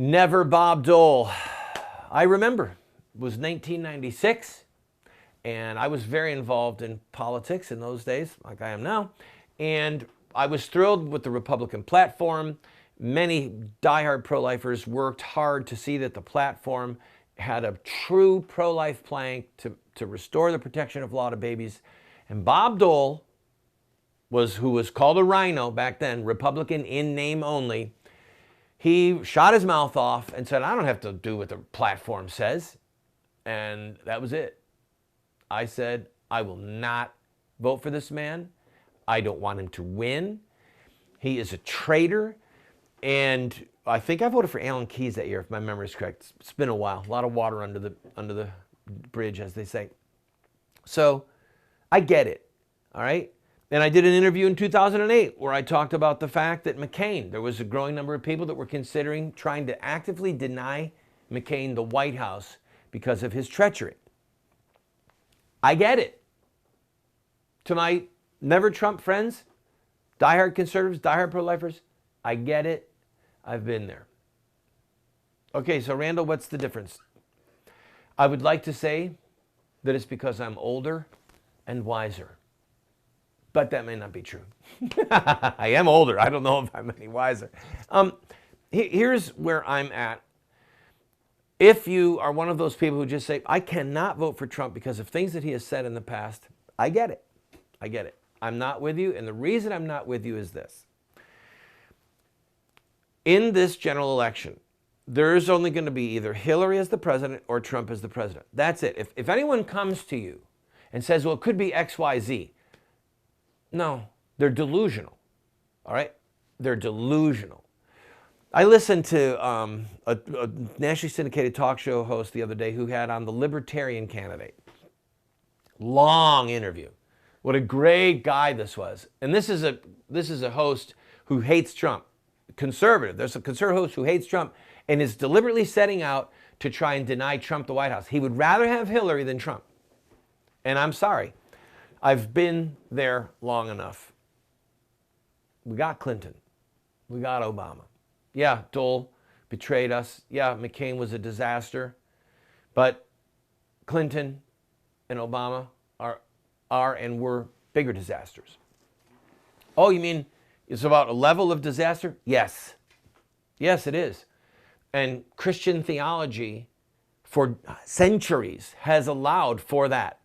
Never Bob Dole. I remember. It was 1996, and I was very involved in politics in those days, like I am now. And I was thrilled with the Republican platform. Many diehard pro-lifers worked hard to see that the platform had a true pro-life plank to restore the protection of law to babies. And Bob Dole, who was called a rhino back then, Republican in name only, he shot his mouth off and said, I don't have to do what the platform says. And that was it. I said, I will not vote for this man. I don't want him to win. He is a traitor. And I think I voted for Alan Keyes that year, if my memory is correct. It's been a while. A lot of water under the bridge, as they say. So I get it, all right? And I did an interview in 2008 where I talked about the fact that McCain, there was a growing number of people that were considering trying to actively deny McCain the White House because of his treachery. I get it. To my never Trump friends, diehard conservatives, diehard pro-lifers, I get it. I've been there. Okay, so Randall, what's the difference? I would like to say that it's because I'm older and wiser. But that may not be true. I am older. I don't know if I'm any wiser. Here's where I'm at. If you are one of those people who just say, I cannot vote for Trump because of things that he has said in the past, I get it. I get it. I'm not with you. And the reason I'm not with you is this. In this general election, there's only going to be either Hillary as the president or Trump as the president. That's it. If anyone comes to you and says, well, it could be X, Y, Z, no, they're delusional, all right? They're delusional. I listened to a nationally syndicated talk show host the other day who had on the Libertarian candidate. Long interview. What a great guy this was. And this is a host who hates Trump, conservative. There's a conservative host who hates Trump and is deliberately setting out to try and deny Trump the White House. He would rather have Hillary than Trump. And I'm sorry. I've been there long enough. We got Clinton. We got Obama. Yeah, Dole betrayed us. Yeah, McCain was a disaster. But Clinton and Obama are and were bigger disasters. Oh, you mean it's about a level of disaster? Yes. Yes, it is. And Christian theology for centuries has allowed for that.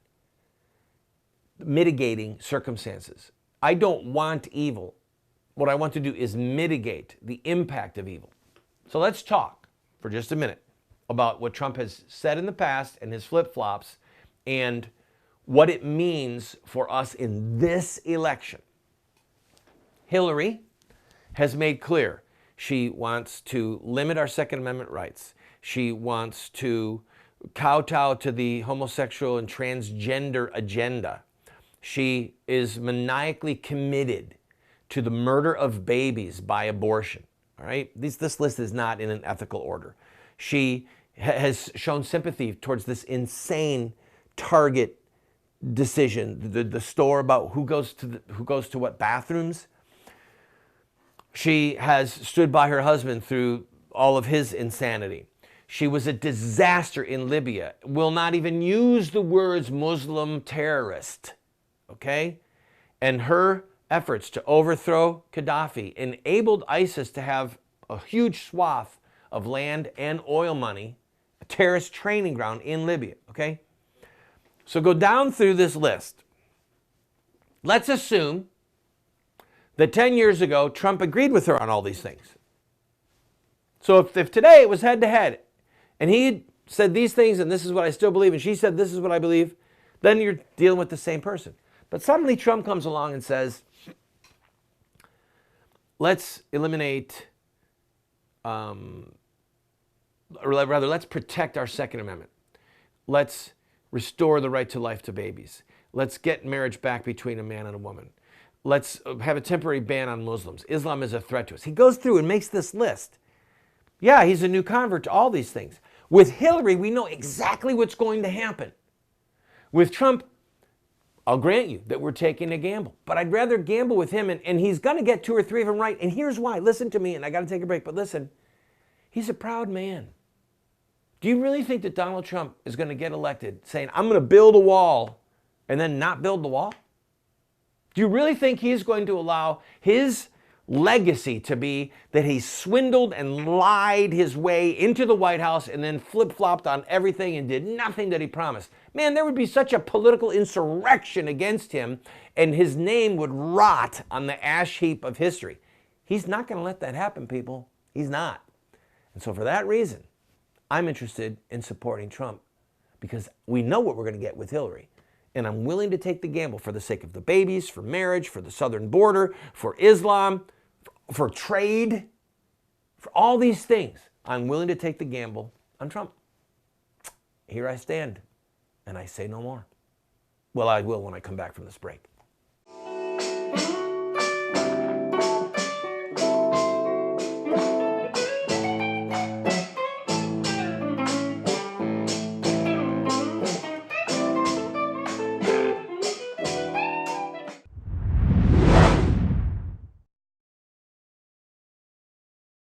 Mitigating circumstances. I don't want evil. What I want to do is mitigate the impact of evil. So let's talk for just a minute about what Trump has said in the past and his flip-flops and what it means for us in this election. Hillary has made clear she wants to limit our Second Amendment rights. She wants to kowtow to the homosexual and transgender agenda. She is maniacally committed to the murder of babies by abortion. All right? This list is not in an ethical order. She has shown sympathy towards this insane Target decision, the store about who goes to what bathrooms. She has stood by her husband through all of his insanity. She was a disaster in Libya. Will not even use the words Muslim terrorist. Okay? And her efforts to overthrow Gaddafi enabled ISIS to have a huge swath of land and oil money, a terrorist training ground in Libya. Okay? So go down through this list. Let's assume that 10 years ago, Trump agreed with her on all these things. So if today it was head-to-head, and he said these things, and this is what I still believe, and she said this is what I believe, then you're dealing with the same person. But suddenly Trump comes along and says, let's eliminate, or rather, let's protect our Second Amendment. Let's restore the right to life to babies. Let's get marriage back between a man and a woman. Let's have a temporary ban on Muslims. Islam is a threat to us. He goes through and makes this list. Yeah, he's a new convert to all these things. With Hillary, we know exactly what's going to happen. With Trump, I'll grant you that we're taking a gamble, but I'd rather gamble with him, and he's going to get 2 or 3 of them right. And here's why. Listen to me, and I got to take a break, but listen. He's a proud man. Do you really think that Donald Trump is going to get elected saying, I'm going to build a wall and then not build the wall? Do you really think he's going to allow his legacy to be that he swindled and lied his way into the White House and then flip-flopped on everything and did nothing that he promised? Man, there would be such a political insurrection against him, and his name would rot on the ash heap of history. He's not going to let that happen, people. He's not. And so for that reason, I'm interested in supporting Trump, because we know what we're going to get with Hillary. And I'm willing to take the gamble for the sake of the babies, for marriage, for the southern border, for Islam, for trade, for all these things. I'm willing to take the gamble on Trump. Here I stand, and I say no more. Well, I will when I come back from this break.